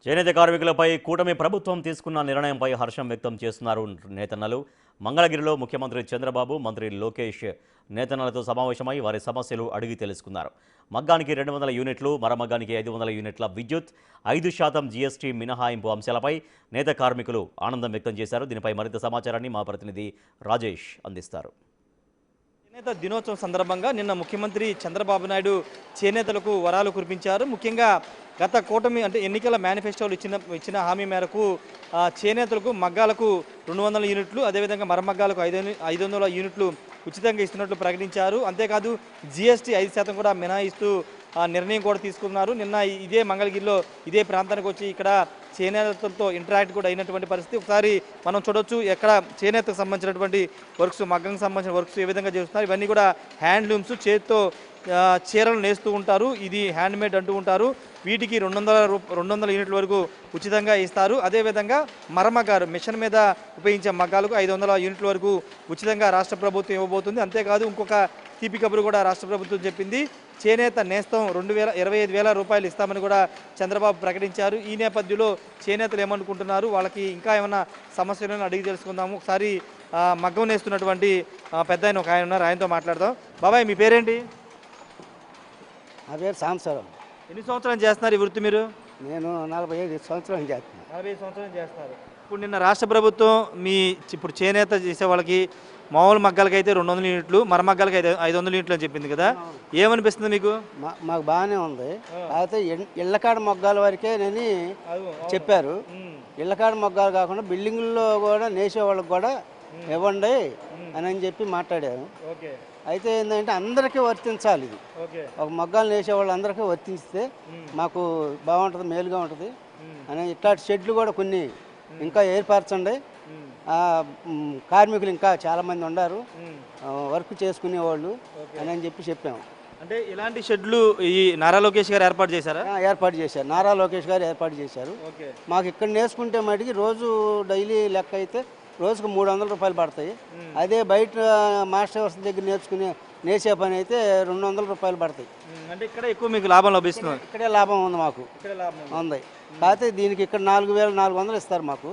చేనేత కార్మికులపై కూటమి ప్రభుత్వం తీసుకున్న నిర్ణయంపై హర్షం వ్యక్తం చేస్తున్నారు నేతన్నలు. మంగళగిరిలో ముఖ్యమంత్రి చంద్రబాబు, మంత్రి లోకేష్ నేతన్నలతో సమావేశమై వారి సమస్యలు అడిగి తెలుసుకున్నారు. మగ్గానికి 200 యూనిట్లు, మరమగ్గానికి 500 యూనిట్ల విద్యుత్, 5% జీఎస్టీ మినహాయింపు అంశాలపై నేత కార్మికులు ఆనందం వ్యక్తం చేశారు. దీనిపై మరింత సమాచారాన్ని మా ప్రతినిధి రాజేష్ అందిస్తారు. చేనేత దినోత్సవం సందర్భంగా నిన్న ముఖ్యమంత్రి చంద్రబాబు నాయుడు చేనేతలకు వరాలు కురిపించారు. ముఖ్యంగా గత కూటమి అంటే ఎన్నికల మేనిఫెస్టోలు ఇచ్చిన హామీ మేరకు చేనేతలకు మగ్గాలకు 200 యూనిట్లు, అదేవిధంగా మరమగ్గాలకు 500 యూనిట్లు ఉచితంగా ఇస్తున్నట్లు ప్రకటించారు. అంతేకాదు జీఎస్టీ 5% కూడా మినహాయిస్తూ నిర్ణయం కూడా తీసుకున్నారు. నిన్న ఇదే మంగళగిరిలో ఇదే ప్రాంతానికి వచ్చి ఇక్కడ చేనేతలతో ఇంటరాక్ట్ కూడా అయినటువంటి పరిస్థితి ఒకసారి మనం చూడొచ్చు. ఎక్కడ చేనేతకు సంబంధించినటువంటి వర్క్స్, మగ్గంకి సంబంధించిన వర్క్స్ ఏ విధంగా చేస్తున్నారు. ఇవన్నీ కూడా హ్యాండ్లూమ్స్, చేతితో చీరలు నేస్తూ ఉంటారు. ఇది హ్యాండ్మేడ్ అంటూ ఉంటారు. వీటికి 200 యూనిట్ల వరకు ఉచితంగా ఇస్తారు. అదేవిధంగా మరమగ్గారు మిషన్ మీద ఉపయోగించే మగ్గాలకు 500 యూనిట్ల వరకు ఉచితంగా రాష్ట్ర ప్రభుత్వం ఇవ్వబోతుంది. అంతేకాదు ఇంకొక తీపి కబురు కూడా రాష్ట్ర ప్రభుత్వం చెప్పింది. చేనేత నేస్తం 25,000 రూపాయలు ఇస్తామని కూడా చంద్రబాబు ప్రకటించారు. ఈ నేపథ్యంలో చేనేతలు ఏమనుకుంటున్నారు, వాళ్ళకి ఇంకా ఏమైనా సమస్యలను అడిగి తెలుసుకుందాము. ఒకసారి మగ్గం నేస్తున్నటువంటి పెద్ద ఆయన ఒక ఆయన ఉన్నారు, ఆయనతో మాట్లాడదాం. బాబాయ్, మీ పేరేంటి? నా పేరు సాంబశివరావు. ఎన్ని సంవత్సరాలు చేస్తున్నారు ఈ వృత్తి మీరు? నేను 45 సంవత్సరాలు చేస్తున్నాను. 45 సంవత్సరాలు చేస్తున్నారు. ఇప్పుడు నిన్న రాష్ట్ర ప్రభుత్వం ఇప్పుడు చేనేత చేసే వాళ్ళకి మామూలు మగ్గాలకి అయితే 200 యూనిట్లు, మరమగ్గాలకి 500 యూనిట్లు అని చెప్పింది కదా, ఏమనిపిస్తుంది మీకు? మాకు బాగానే ఉంది. అయితే ఇళ్ళకాడ మొగ్గాల వరకే నేను చెప్పారు. ఇళ్ళకాడ మొగ్గాలు కాకుండా బిల్డింగుల్లో కూడా నేసే వాళ్ళకి కూడా ఇవ్వండి అని చెప్పి మాట్లాడారు. అయితే ఏంటంటే అందరికీ వర్తించాలి. ఇది ఒక మగ్గాలు నేసే వాళ్ళు అందరికీ వర్తిస్తే మాకు బాగుంటుంది, మేలుగా ఉంటుంది అని ఇట్లాంటి షెడ్లు కూడా కొన్ని ఇంకా ఏర్పరచండి. కార్మికులు ఇంకా చాలామంది ఉన్నారు వర్క్ చేసుకునేవాళ్ళు అని చెప్పాము. అంటే ఇలాంటి షెడ్లు ఈ నారా లోకేష్ గారు ఏర్పాటు చేశారా? ఏర్పాటు చేశారు, నారా లోకేష్ గారు ఏర్పాటు చేశారు. మాకు ఇక్కడ నేర్చుకుంటే మటుకి రోజు డైలీ లెక్క అయితే రోజుకు 300 రూపాయలు పడతాయి. అదే బయట మాస్టర్స్ దగ్గర నేసే పని అయితే 200 రూపాయలు పడతాయి. అంటే ఇక్కడ ఎక్కువ మీకు లాభం లభిస్తుంది? ఇక్కడే లాభం ఉంది, మాకు ఉంది. కాకపోతే దీనికి ఇక్కడ 4,400 ఇస్తారు మాకు.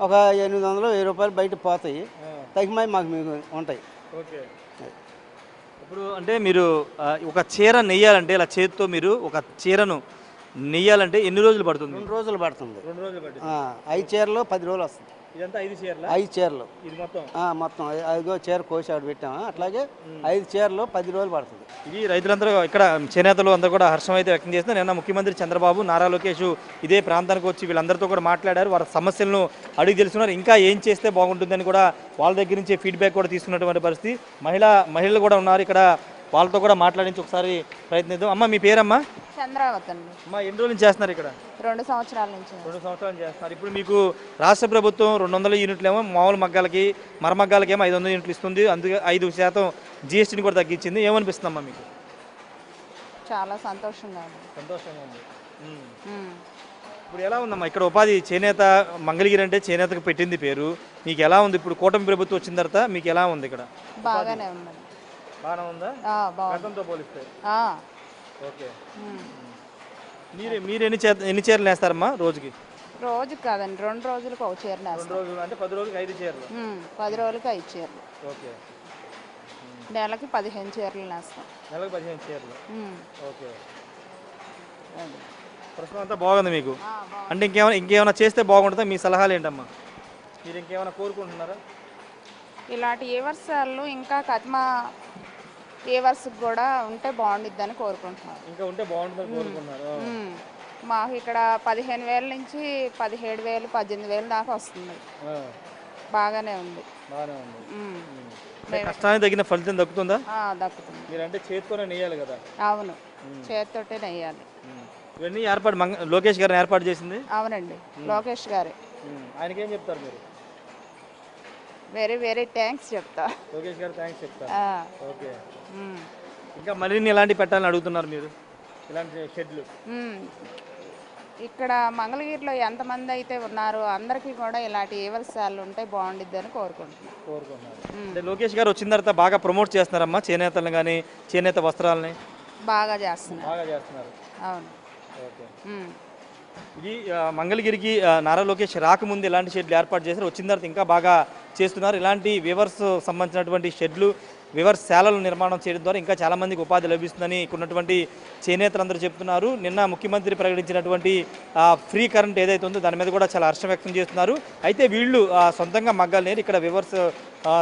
ఒక 800, 1000 రూపాయలు బయట పోతాయి, తగిమై మాకు మీకు ఉంటాయి. ఇప్పుడు అంటే మీరు ఒక చీర నెయ్యాలంటే ఇలా చేతితో మీరు ఒక చీరను నెయ్యాలంటే ఎన్ని రోజులు పడుతుంది? 2 రోజులు పడుతుంది. 5 చీరలు 10 రోజులు వస్తుంది. ఇదంతా 5 చీరలు? 5 చీరలు ఇది మొత్తం 5 చీర కోసి ఆడ పెట్టాము. అట్లాగే 5 చీరలు 10 రోజులు పడుతుంది. ఇది రైతులందరూ ఇక్కడ చేనేతలు అందరూ కూడా హర్షం అయితే వ్యక్తం చేస్తున్నారు. నిన్న ముఖ్యమంత్రి చంద్రబాబు, నారా లోకేష్ ఇదే ప్రాంతానికి వచ్చి వీళ్ళందరితో కూడా మాట్లాడారు. వారి సమస్యలను అడిగి తెలుసుకున్నారు. ఇంకా ఏం చేస్తే బాగుంటుందని కూడా వాళ్ళ దగ్గర నుంచి ఫీడ్బ్యాక్ కూడా తీసుకున్నటువంటి పరిస్థితి. మహిళలు కూడా ఉన్నారు ఇక్కడ, వాళ్ళతో కూడా మాట్లాడించి ఒకసారి ప్రయత్నిద్దాం. అమ్మ, మీ పేరమ్మా? చంద్రావతి అండి. అమ్మా, ఎన్ని రోజులు నుంచి చేస్తున్నారు ఇక్కడ? 2 సంవత్సరాల నుంచి. 2 సంవత్సరాలు చేస్తున్నారు. ఇప్పుడు మీకు రాష్ట్ర ప్రభుత్వం 200 యూనిట్లు ఏమో మామూలు మగ్గాలకి, మరమగ్గాలకి ఏమో 500 యూనిట్లు ఇస్తుంది. అందుకే 5% జీఎస్టీని కూడా తగ్గించింది. ఏమనిపిస్తుందమ్మా మీకు? చాలా సంతోషంగా ఉంది. ఇప్పుడు ఎలా ఉందమ్మా ఇక్కడ ఉపాధి? చేనేత మంగళగిరి అంటే చేనేతకు పెట్టింది పేరు. మీకు ఎలా ఉంది ఇప్పుడు కూటమి ప్రభుత్వం వచ్చిన తర్వాత? మీకు ఎలా ఉంది ఇక్కడ? బాగానే ఉంది. బాగానే ఉందా గతంతో పోలిస్తే? ఓకే. మీరు ఎన్ని చీరలు వేస్తారమ్మా రోజుకి? రోజు కాదండి, 2 రోజులకు ఒక చీర నేస్తాం. 2 రోజులు అంటే 10 రోజులకి 5 చీరలు? 10 రోజులకి 5 చీరలు. ఓకే. నెలకి 15 చీరలు నేస్తాం. నెలకు 15 చీరలు. ఓకే. ప్రస్తుతం అంతా బాగుంది మీకు? అంటే ఇంకేమైనా చేస్తే బాగుంటుందా? మీ సలహాలు ఏంటమ్మా? మీరు ఇంకేమైనా కోరుకుంటున్నారా? ఇలాంటి ఏవర్సాలు ఇంకా కత్మా ఏవర్స్కి కూడా ఉంటే బాగుండిద్దని కోరుకుంటున్నారు. ఇంకా ఉంటే బాగుంటుందని కోరుకుంటున్నారు. మాకు ఇక్కడ 15,000 నుంచి 17,000, 18,000 దాకా వస్తుంది. బాగానే ఉంది. కష్టానికి తగిన ఫలితం దక్కుతుందా? దక్కుతుంది. మీరంటే చేతితోనే నెయ్యాలి కదా? అవును, చేతితోటే నెయ్యాలి. ఇవన్నీ లోకేష్ గారిని ఏర్పాటు చేసింది? అవునండి, లోకేష్ గారే. ఆయనకేం చెప్తారు మీరు? వెరీ వెరీ థ్యాంక్స్ చెప్తా. లోకేష్ గారు థ్యాంక్స్ చెప్తారు. ఓకే. ఇంకా మరిన్ని ఇలాంటి పెట్టాలని అడుగుతున్నారు మీరు? ఇలాంటి షెడ్లు ఇక్కడ మంగళగిరిలో ఎంతమంది అయితే ఉన్నారో అందరికీ కూడా ఇలాంటి ఏవల్సాలు ఉంటే బాగుండిద్దని కోరుకుంటున్నారు. లోకేష్ గారు వచ్చిన తర్వాత బాగా ప్రమోట్ చేస్తున్నారమ్మా చేనేతలను కానీ, చేనేత వస్త్రాలని? బాగా చేస్తున్నారు. బాగా చేస్తున్నారు. అవును. ఓకే. ఇది మంగళగిరికి నారా లోకేష్ రాకముందు ఎలాంటి షెడ్లు ఏర్పాటు చేశారు, వచ్చిన తర్వాత ఇంకా బాగా చేస్తున్నారు. ఇలాంటి వివర్స్ సంబంధించినటువంటి షెడ్లు వివర్స్ శాలల నిర్మాణం చేయడం ద్వారా ఇంకా చాలామందికి ఉపాధి లభిస్తుందని ఉన్నటువంటి చేనేతలందరూ చెప్తున్నారు. నిన్న ముఖ్యమంత్రి ప్రకటించినటువంటి ఫ్రీ కరెంట్ ఏదైతే ఉందో దాని మీద కూడా చాలా హర్షం వ్యక్తం చేస్తున్నారు. అయితే వీళ్ళు సొంతంగా మగ్గాలు నేరు ఇక్కడ వివర్స్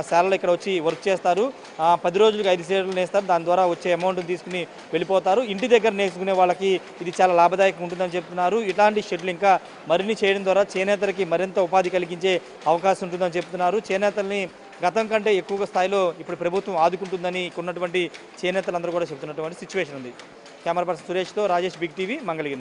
శాలలో ఇక్కడ వచ్చి వర్క్ చేస్తారు. 10 రోజులకు 5 షెడ్లు నేస్తారు. దాని ద్వారా వచ్చే అమౌంట్ని తీసుకుని వెళ్ళిపోతారు. ఇంటి దగ్గర నేర్చుకునే వాళ్ళకి ఇది చాలా లాభదాయకంగా ఉంటుందని చెప్తున్నారు. ఇలాంటి షెడ్లు ఇంకా మరిన్ని చేయడం ద్వారా చేనేతలకి మరింత ఉపాధి కలిగించే అవకాశం ఉంటుందని చెప్తున్నారు. చేనేతల్ని గతం కంటే ఎక్కువగా స్థాయిలో ఇప్పుడు ప్రభుత్వం ఆదుకుంటుందని ఉన్నటువంటి చేనేతలందరూ కూడా చెప్తున్నటువంటి సిచ్యువేషన్ ఉంది. కెమెరా పర్సన్ సురేష్తో రాజేష్, బిగ్ టీవీ, మంగళగిరి.